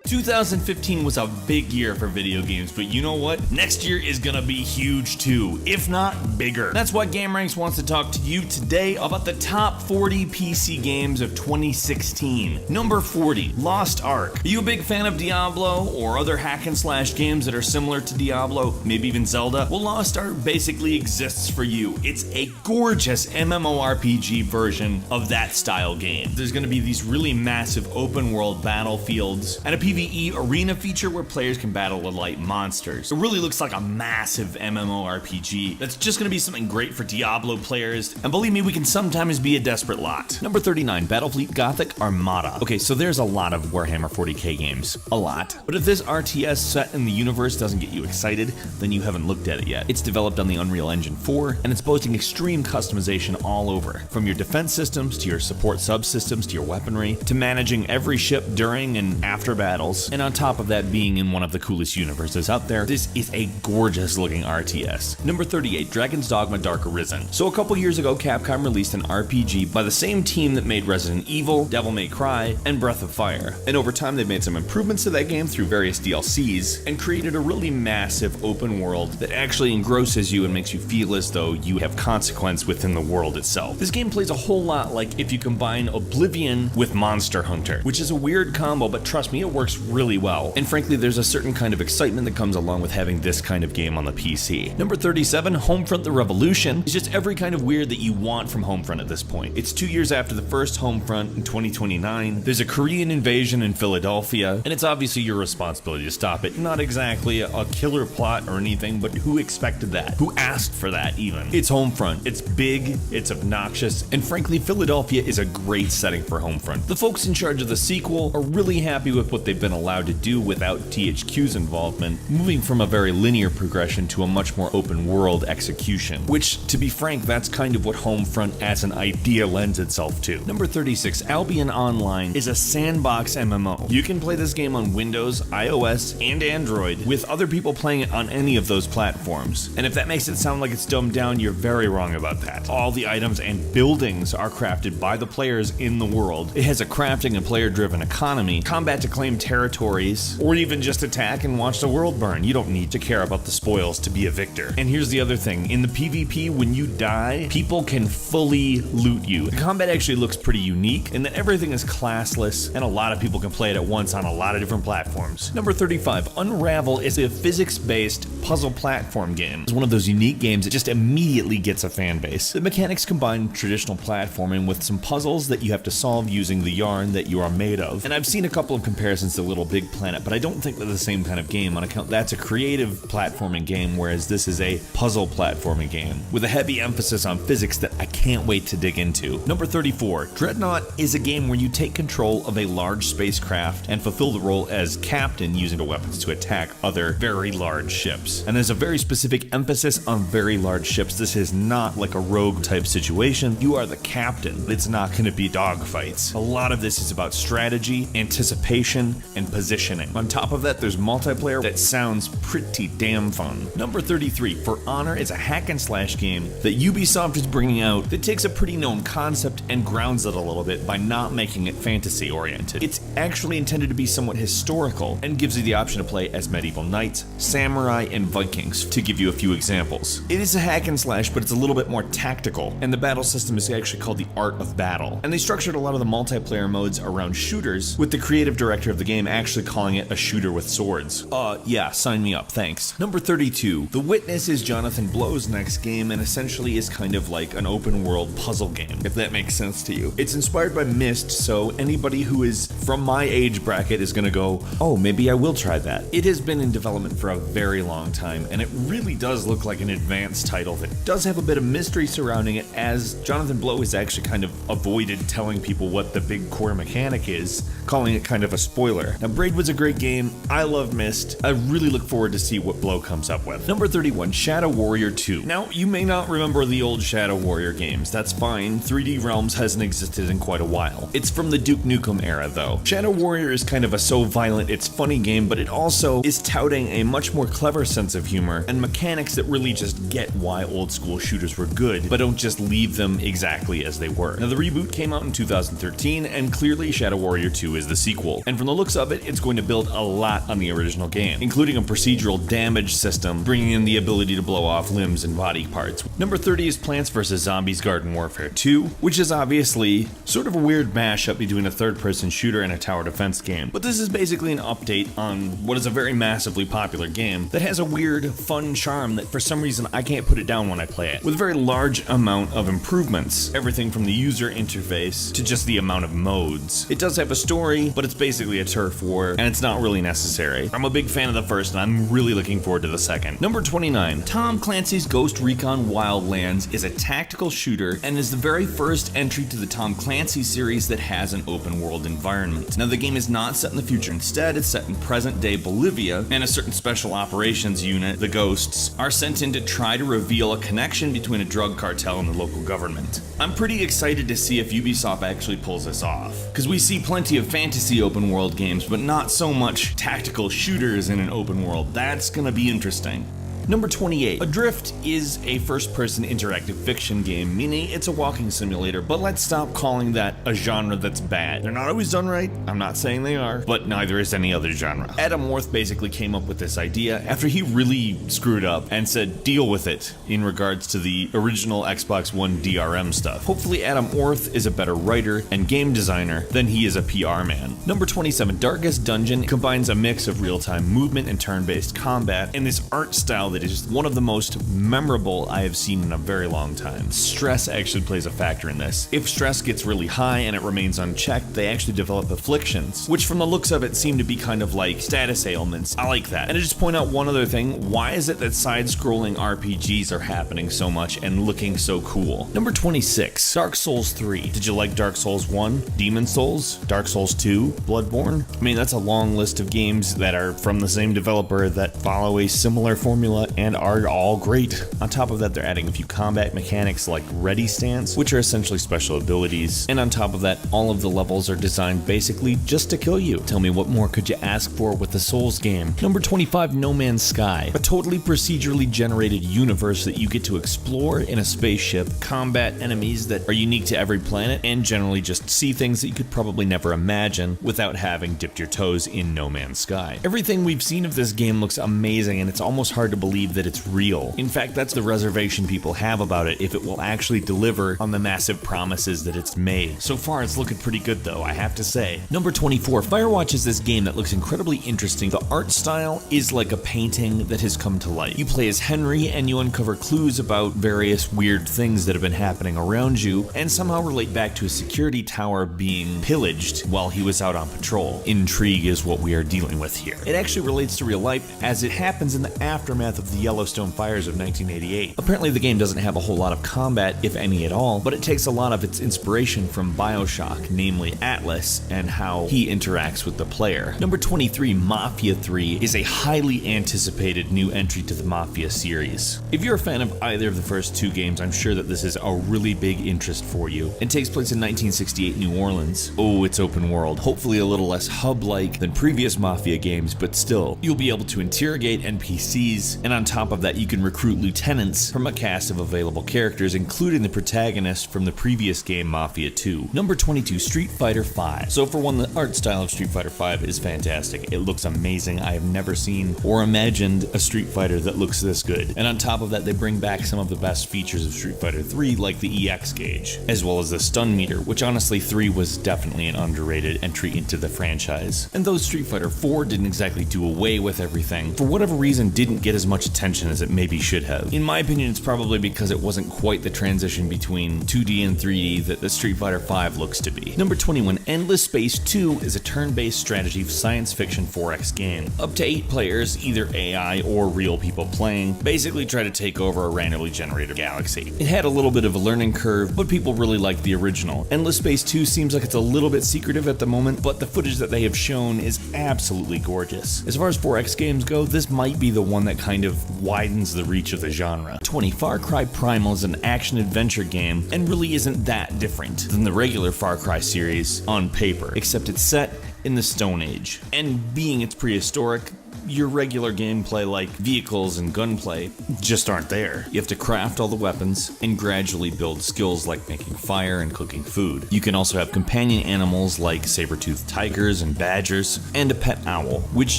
2015 was a big year for video games, but you know what? Next year is gonna be huge too, if not bigger. That's why GameRanks wants to talk to you today about the top 40 PC games of 2016. Number 40, Lost Ark. Are you a big fan of Diablo or other hack and slash games that are similar to Diablo, maybe even Zelda? Well, Lost Ark basically exists for you. It's a gorgeous MMORPG version of that style game. There's gonna be these really massive open world battlefields and a PvE arena feature where players can battle the light monsters. It really looks like a massive MMORPG that's just gonna be something great for Diablo players, and believe me, we can sometimes be a desperate lot. Number 39, Battlefleet Gothic Armada. Okay, so there's a lot of Warhammer 40k games. A lot. But if this RTS set in the universe doesn't get you excited, then you haven't looked at it yet. It's developed on the Unreal Engine 4, and it's boasting extreme customization all over. From your defense systems, to your support subsystems, to your weaponry, to managing every ship during and after battles. And on top of that, being in one of the coolest universes out there, this is a gorgeous looking RTS. Number 38, Dragon's Dogma Dark Arisen. So a couple years ago, Capcom released an RPG by the same team that made Resident Evil, Devil May Cry, and Breath of Fire. And over time, they've made some improvements to that game through various DLCs, and created a really massive open world that actually engrosses you and makes you feel as though you have consequence within the world itself. This game plays a whole lot like if you combine Oblivion with Monster Hunter, which is a weird combo, but trust me, it works really well. And frankly, there's a certain kind of excitement that comes along with having this kind of game on the PC. Number 37, Homefront: The Revolution. It's just every kind of weird that you want from Homefront at this point. It's 2 years after the first Homefront in 2029. There's a Korean invasion in Philadelphia, and it's obviously your responsibility to stop it. Not exactly a killer plot or anything, but who expected that? Who asked for that even? It's Homefront. It's big, it's obnoxious, and frankly, Philadelphia is a great setting for Homefront. The folks in charge of the sequel are really happy with what they've been allowed to do without THQ's involvement, moving from a very linear progression to a much more open world execution, which, to be frank, that's kind of what Homefront as an idea lends itself to. Number 36, Albion Online is a sandbox MMO. You can play this game on Windows, iOS, and Android, with other people playing it on any of those platforms. And if that makes it sound like it's dumbed down, you're very wrong about that. All the items and buildings are crafted by the players in the world. It has a crafting and player-driven economy, combat to claim territories, or even just attack and watch the world burn. You don't need to care about the spoils to be a victor. And here's the other thing, in the PvP, when you die, people can fully loot you. The combat actually looks pretty unique in that everything is classless, and a lot of people can play it at once on a lot of different platforms. Number 35, Unravel is a physics-based puzzle platform game. It's one of those unique games that just immediately gets a fan base. The mechanics combine traditional platforming with some puzzles that you have to solve using the yarn that you are made of. And I've seen a couple of comparisons to Little Big Planet, but I don't think they're the same kind of game on account that's a creative platforming game, whereas this is a puzzle platforming game with a heavy emphasis on physics that I can't wait to dig into. Number 34, Dreadnought is a game where you take control of a large spacecraft and fulfill the role as captain using the weapons to attack other very large ships. And there's a very specific emphasis on very large ships. This is not like a rogue type situation. You are the captain. It's not going to be dogfights. A lot of this is about strategy, anticipation, and positioning. On top of that, there's multiplayer that sounds pretty damn fun. Number 33, For Honor is a hack and slash game that Ubisoft is bringing out that takes a pretty known concept and grounds it a little bit by not making it fantasy oriented. It's actually intended to be somewhat historical and gives you the option to play as medieval knights, samurai, and Vikings, to give you a few examples. It is a hack and slash, but it's a little bit more tactical, and the battle system is actually called the Art of Battle. And they structured a lot of the multiplayer modes around shooters, with the creative director of the game actually calling it a shooter with swords. Yeah, sign me up, thanks. Number 32, The Witness is Jonathan Blow's next game, and essentially is kind of like an open world puzzle game, if that makes sense to you. It's inspired by Myst, so anybody who is from my age bracket is gonna go, oh, maybe I will try that. It has been in development for a very long time, and it really does look like an advanced title that does have a bit of mystery surrounding it, as Jonathan Blow has actually kind of avoided telling people what the big core mechanic is, calling it kind of a spoiler. Now, Braid was a great game. I love Myst. I really look forward to see what Blow comes up with. Number 31, Shadow Warrior 2. Now, you may not remember the old Shadow Warrior games. That's fine. 3D Realms hasn't existed in quite a while. It's from the Duke Nukem era, though. Shadow Warrior is kind of a so violent it's funny game, but it also is touting a much more clever sense of humor and mechanics that really just get why old school shooters were good, but don't just leave them exactly as they were. Now, the reboot came out in 2013, and clearly Shadow Warrior 2 is the sequel. And from the looks of it, it's going to build a lot on the original game, including a procedural damage system, bringing in the ability to blow off limbs and body parts. Number 30 is Plants vs. Zombies Garden Warfare 2, which is obviously sort of a weird mashup between a third-person shooter and a tower defense game. But this is basically an update on what is a very massively popular game that has a weird, fun charm that for some reason I can't put it down when I play it, with a very large amount of improvements, everything from the user interface to just the amount of modes. It does have a story, but it's basically a turf war, and it's not really necessary. I'm a big fan of the first, and I'm really looking forward to the second. Number 29, Tom Clancy's Ghost Recon Wildlands is a tactical shooter and is the very first entry to the Tom Clancy series that has an open world environment. Now the game is not set in the future, instead it's set in present day Bolivia, and a certain special operations unit, the Ghosts, are sent in to try to reveal a connection between a drug cartel and the local government. I'm pretty excited to see if Ubisoft actually pulls this off, because we see plenty of fantasy open world games, but not so much tactical shooters in an open world. That's gonna be interesting. Number 28. Adrift is a first-person interactive fiction game, meaning it's a walking simulator, but let's stop calling that a genre that's bad. They're not always done right, I'm not saying they are, but neither is any other genre. Adam Orth basically came up with this idea after he really screwed up and said deal with it in regards to the original Xbox One DRM stuff. Hopefully Adam Orth is a better writer and game designer than he is a PR man. Number 27. Darkest Dungeon combines a mix of real-time movement and turn-based combat and this art style that is just one of the most memorable I have seen in a very long time. Stress actually plays a factor in this. If stress gets really high and it remains unchecked, they actually develop afflictions, which from the looks of it seem to be kind of like status ailments. I like that. And to just point out one other thing, why is it that side-scrolling RPGs are happening so much and looking so cool? Number 26, Dark Souls 3. Did you like Dark Souls 1, Demon Souls, Dark Souls 2, Bloodborne? I mean, that's a long list of games that are from the same developer that follow a similar formula and are all great. On top of that, they're adding a few combat mechanics like ready stance, which are essentially special abilities. And on top of that, all of the levels are designed basically just to kill you. Tell me, what more could you ask for with a Souls game? Number 25, No Man's Sky. A totally procedurally generated universe that you get to explore in a spaceship, combat enemies that are unique to every planet, and generally just see things that you could probably never imagine without having dipped your toes in No Man's Sky. Everything we've seen of this game looks amazing, and it's almost hard to believe that it's real. In fact, that's the reservation people have about it, if it will actually deliver on the massive promises that it's made. So far, it's looking pretty good though, I have to say. Number 24, Firewatch is this game that looks incredibly interesting. The art style is like a painting that has come to life. You play as Henry and you uncover clues about various weird things that have been happening around you and somehow relate back to a security tower being pillaged while he was out on patrol. Intrigue is what we are dealing with here. It actually relates to real life as it happens in the aftermath of the Yellowstone fires of 1988. Apparently the game doesn't have a whole lot of combat, if any at all, but it takes a lot of its inspiration from BioShock, namely Atlas, and how he interacts with the player. Number 23, Mafia 3 is a highly anticipated new entry to the Mafia series. If you're a fan of either of the first two games, I'm sure that this is a really big interest for you. It takes place in 1968 New Orleans. Oh, it's open world. Hopefully a little less hub-like than previous Mafia games, but still, you'll be able to interrogate NPCs, and on top of that, you can recruit lieutenants from a cast of available characters, including the protagonist from the previous game, Mafia 2. Number 22, Street Fighter V. So for one, the art style of Street Fighter V is fantastic. It looks amazing. I have never seen or imagined a Street Fighter that looks this good. And on top of that, they bring back some of the best features of Street Fighter 3, like the EX gauge, as well as the stun meter, which honestly 3 was definitely an underrated entry into the franchise. And though Street Fighter 4 didn't exactly do away with everything, for whatever reason didn't get as much attention as it maybe should have. In my opinion, it's probably because it wasn't quite the transition between 2D and 3D that the Street Fighter V looks to be. Number 21, Endless Space 2 is a turn-based strategy science fiction 4X game. Up to 8 players, either AI or real people playing, basically try to take over a randomly generated galaxy. It had a little bit of a learning curve, but people really liked the original. Endless Space 2 seems like it's a little bit secretive at the moment, but the footage that they have shown is absolutely gorgeous. As far as 4X games go, this might be the one that kind of widens the reach of the genre. 20, Far Cry Primal is an action-adventure game and really isn't that different than the regular Far Cry series on paper, except it's set in the Stone Age. And being it's prehistoric, your regular gameplay like vehicles and gunplay just aren't there. You have to craft all the weapons and gradually build skills like making fire and cooking food. You can also have companion animals like saber-toothed tigers and badgers, and a pet owl, which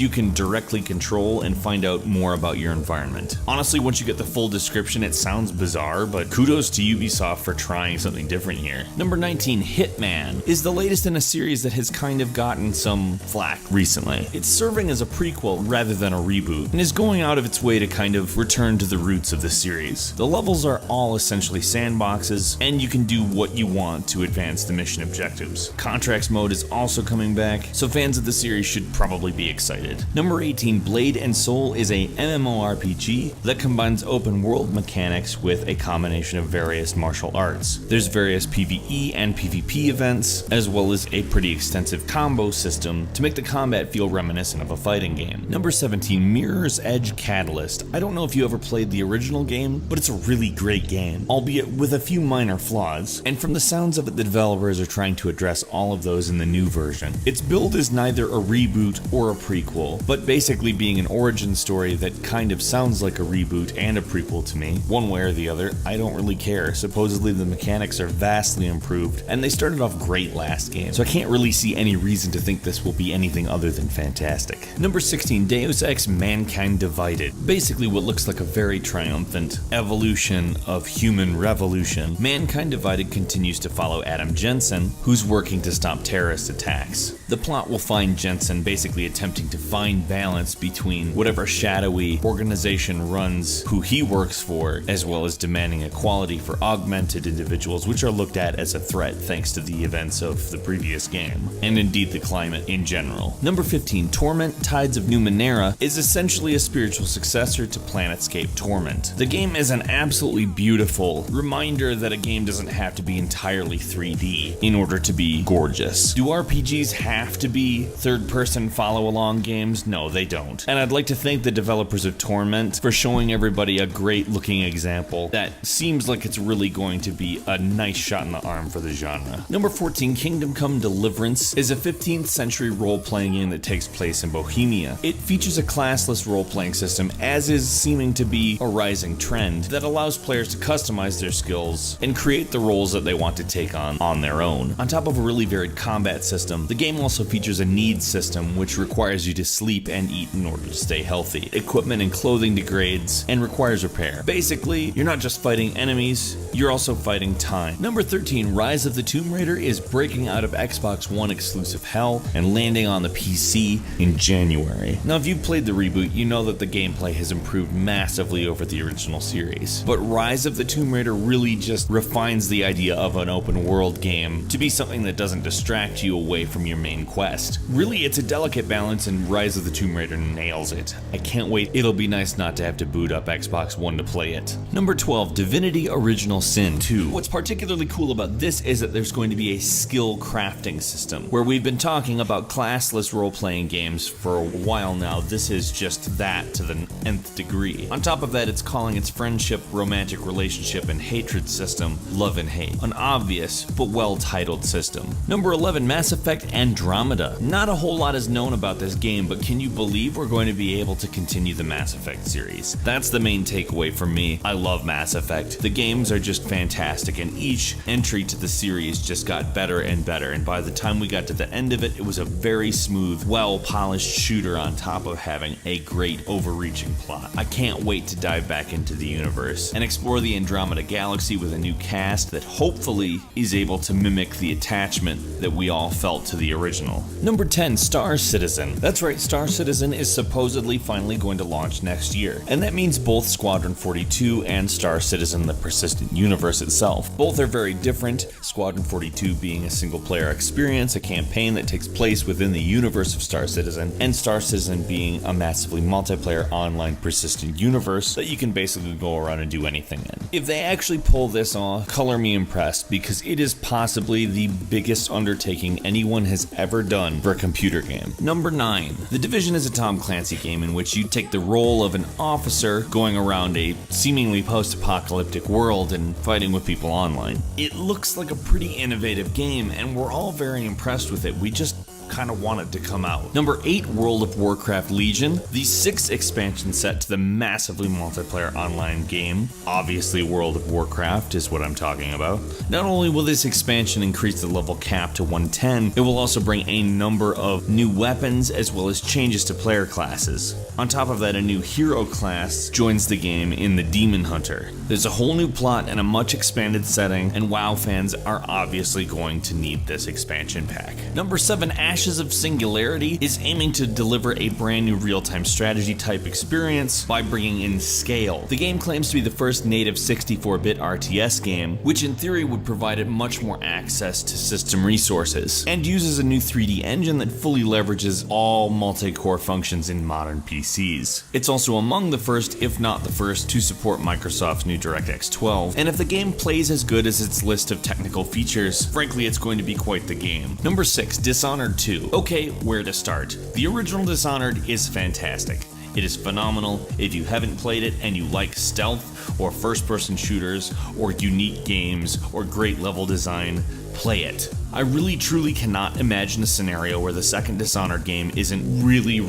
you can directly control and find out more about your environment. Honestly, once you get the full description, it sounds bizarre, but kudos to Ubisoft for trying something different here. Number 19, Hitman, is the latest in a series that has kind of gotten some flack recently. It's serving as a prequel rather than a reboot, and is going out of its way to kind of return to the roots of the series. The levels are all essentially sandboxes, and you can do what you want to advance the mission objectives. Contracts mode is also coming back, so fans of the series should probably be excited. Number 18, Blade and Soul is a MMORPG that combines open world mechanics with a combination of various martial arts. There's various PvE and PvP events, as well as a pretty extensive combo system to make the combat feel reminiscent of a fighting game. Number 17, Mirror's Edge Catalyst. I don't know if you ever played the original game, but it's a really great game, albeit with a few minor flaws, and from the sounds of it, the developers are trying to address all of those in the new version. Its build is neither a reboot or a prequel, but basically being an origin story that kind of sounds like a reboot and a prequel to me. One way or the other, I don't really care. Supposedly the mechanics are vastly improved, and they started off great last game, so I can't really see any reason to think this will be anything other than fantastic. Number 16, Deus Ex Mankind Divided. Basically what looks like a very triumphant evolution of human revolution, Mankind Divided continues to follow Adam Jensen, who's working to stop terrorist attacks. The plot will find Jensen basically attempting to find balance between whatever shadowy organization runs who he works for, as well as demanding equality for augmented individuals, which are looked at as a threat thanks to the events of the previous game, and indeed the climate in general. Number 15, Torment Tides of Numenera is essentially a spiritual successor to Planetscape Torment. The game is an absolutely beautiful reminder that a game doesn't have to be entirely 3D in order to be gorgeous. Do RPGs have to be third-person follow-along games? No, they don't. And I'd like to thank the developers of Torment for showing everybody a great-looking example that seems like it's really going to be a nice shot in the arm for the genre. Number 14, Kingdom Come Deliverance is a 15th century role-playing game that takes place in Bohemia. It features a classless role-playing system, as is seeming to be a rising trend, that allows players to customize their skills and create the roles that they want to take on their own. On top of a really varied combat system, the game also features a needs system which requires you to sleep and eat in order to stay healthy. Equipment and clothing degrades and requires repair. Basically, you're not just fighting enemies, you're also fighting time. Number 13, Rise of the Tomb Raider is breaking out of Xbox One exclusive hell and landing on the PC in January. Now, if you've played the reboot, you know that the gameplay has improved massively over the original series. But Rise of the Tomb Raider really just refines the idea of an open world game to be something that doesn't distract you away from your main quest. Really, it's a delicate balance, and Rise of the Tomb Raider nails it. I can't wait. It'll be nice not to have to boot up Xbox One to play it. Number 12, Divinity Original Sin 2. What's particularly cool about this is that there's going to be a skill crafting system. Where we've been talking about classless role-playing games for a while now, this is just that to the nth degree. On top of that, it's calling its friendship, romantic relationship, and hatred system Love and Hate. An obvious but well-titled system. Number 11, Mass Effect Andromeda. Not a whole lot is known about this game, but can you believe we're going to be able to continue the Mass Effect series? That's the main takeaway for me. I love Mass Effect. The games are just fantastic, and each entry to the series just got better and better, and by the time we got to the end of it, it was a very smooth, well-polished shooter on top of having a great overreaching plot. I can't wait to dive back into the universe and explore the Andromeda Galaxy with a new cast that hopefully is able to mimic the attachment that we all felt to the original. Number 10, Star Citizen. That's right, Star Citizen is supposedly finally going to launch next year, and that means both Squadron 42 and Star Citizen: The Persistent Universe itself. Both are very different, Squadron 42 being a single-player experience, a campaign that takes place within the universe of Star Citizen, and Star Citizen being a massively multiplayer online persistent universe that you can basically go around and do anything in. If they actually pull this off, color me impressed, because it is possibly the biggest undertaking anyone has ever done for a computer game. Number 9. The Division is a Tom Clancy game in which you take the role of an officer going around a seemingly post-apocalyptic world and fighting with people online. It looks like a pretty innovative game, and we're all very impressed with it. We just kind of wanted to come out. Number 8, World of Warcraft Legion, the 6th expansion set to the massively multiplayer online game. Obviously, World of Warcraft is what I'm talking about. Not only will this expansion increase the level cap to 110, it will also bring a number of new weapons as well as changes to player classes. On top of that, a new hero class joins the game in the Demon Hunter. There's a whole new plot and a much expanded setting, and WoW fans are obviously going to need this expansion pack. Number 7, Ashes of Singularity is aiming to deliver a brand new real-time strategy type experience by bringing in scale. The game claims to be the first native 64-bit RTS game, which in theory would provide it much more access to system resources, and uses a new 3D engine that fully leverages all multi-core functions in modern PCs. It's also among the first, if not the first, to support Microsoft's new DirectX 12, and if the game plays as good as its list of technical features, frankly it's going to be quite the game. Number 6, Dishonored 2. Okay, where to start? The original Dishonored is fantastic. It is phenomenal. If you haven't played it and you like stealth or first-person shooters or unique games or great level design, play it. I really truly cannot imagine a scenario where the second Dishonored game isn't really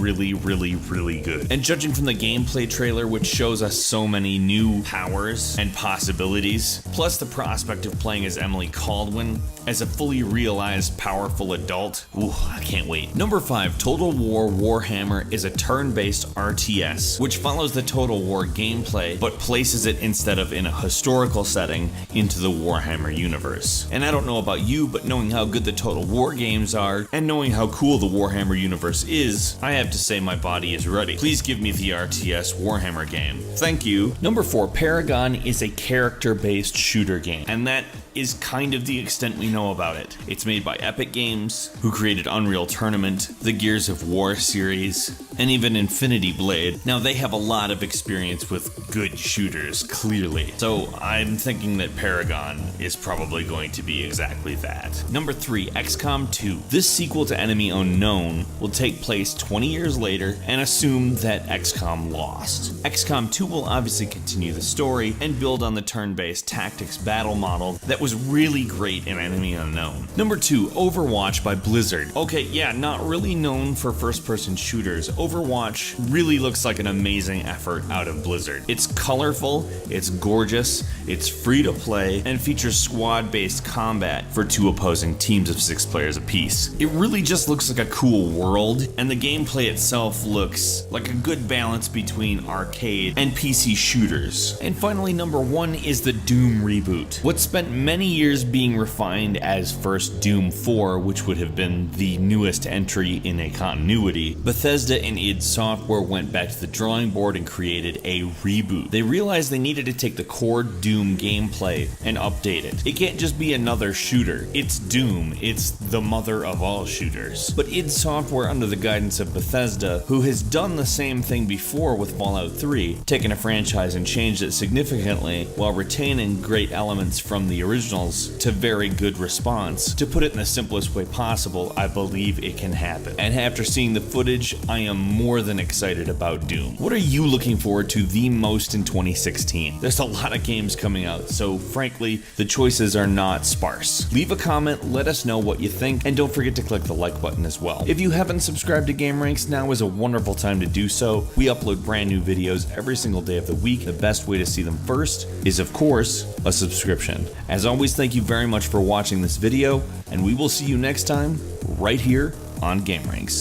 good. And judging from the gameplay trailer, which shows us so many new powers and possibilities, plus the prospect of playing as Emily Kaldwin as a fully realized powerful adult, ooh, I can't wait. Number 5, Total War Warhammer is a turn-based RTS, which follows the Total War gameplay, but places it instead of in a historical setting into the Warhammer universe. And I don't know about you, but knowing how good the Total War games are, and knowing how cool the Warhammer universe is, I have to say my body is ready. Please give me the RTS Warhammer game. Thank you. Number 4, Paragon is a character-based shooter game, and that is kind of the extent we know about it. It's made by Epic Games, who created Unreal Tournament, the Gears of War series, and even Infinity Blade. Now, they have a lot of experience with good shooters, clearly, so I'm thinking that Paragon is probably going to be exactly that. Number 3, XCOM 2. This sequel to Enemy Unknown will take place 20 years later and assume that XCOM lost. XCOM 2 will obviously continue the story and build on the turn-based tactics battle model that was really great in Enemy Unknown. Number 2, Overwatch by Blizzard. Okay, yeah, not really known for first-person shooters, Overwatch really looks like an amazing effort out of Blizzard. It's colorful, it's gorgeous, it's free to play, and features squad-based combat for 2 opposing teams of 6 players apiece. It really just looks like a cool world, and the gameplay itself looks like a good balance between arcade and PC shooters. And finally, number 1 is the Doom reboot. What spent many years being refined as first Doom 4, which would have been the newest entry in a continuity, Bethesda and id Software went back to the drawing board and created a reboot. They realized they needed to take the core Doom gameplay and update it. It can't just be another shooter. It's Doom. It's the mother of all shooters. But id Software, under the guidance of Bethesda, who has done the same thing before with Fallout 3, taken a franchise and changed it significantly while retaining great elements from the originals to very good response. To put it in the simplest way possible, I believe it can happen. And after seeing the footage, I am more than excited about Doom. What are you looking forward to the most in 2016? There's a lot of games coming out, so frankly, the choices are not sparse. Leave a comment, let us know what you think, and don't forget to click the like button as well. If you haven't subscribed to GameRanks, now is a wonderful time to do so. We upload brand new videos every single day of the week. The best way to see them first is, of course, a subscription. As always, thank you very much for watching this video, and we will see you next time right here on GameRanks.